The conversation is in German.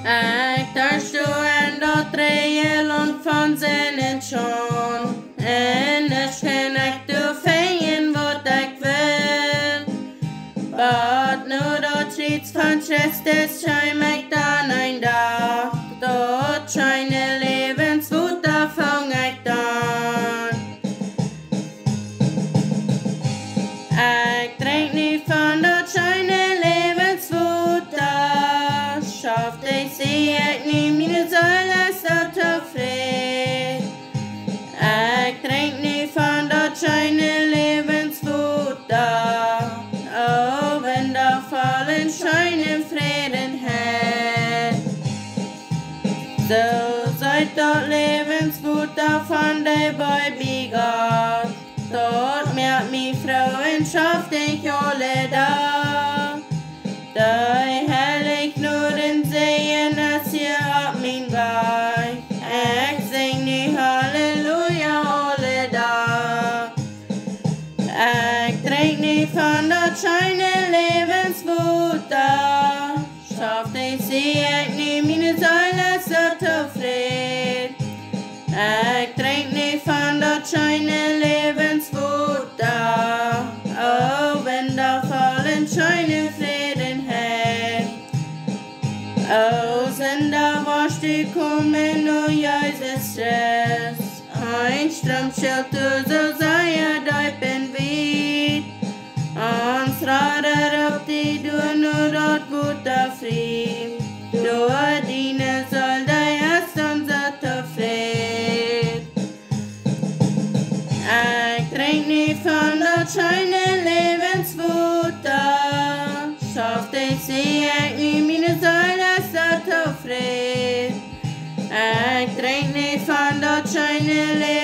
Ik thuis doe en dat treien land van zijn en schon. En het schen ik doe fijn wat ik wil. Wat nu dat iets van Christus schijn ik dan een dag. Dat scheine Läwenswota vang ik dan. Ik drink niet van dat scheine Läwenswota. Schaft ik zie ik niet, meine Seele ist so tevreden. Ik drink niet van dat scheine Läwenswota. Oh, wenn da fallen scheinen Frieden hat. So seid dat Läwenswota von der Baby Gott. Dort merkt mi Frauenschaft ich alle da. Die herrlich nur den Sehen, dass ihr ab min Weih. Ich sing die Halleluja alle da. Ich trink nicht von dat scheine Läwenswota. Schafft ich sie, ich nehm meine Seele so zufrieden. Ich trink nicht von dat scheine Läwenswota. Oh, wenn da fallen scheine Frieden hat. Oh, sind da was die kommen, nur Jesus Stress. Ein Strömschild, du so sei ja deupen weit. Ans Radar upp die du nur dort guter Fried. Du dine soll dig erst unser Tofred. Ich trink nicht von dat scheine Läwenswota. Schafft ich sie, ich nehm meine Seele so zufrieden. Ich trink nicht von dat scheine Läwenswota.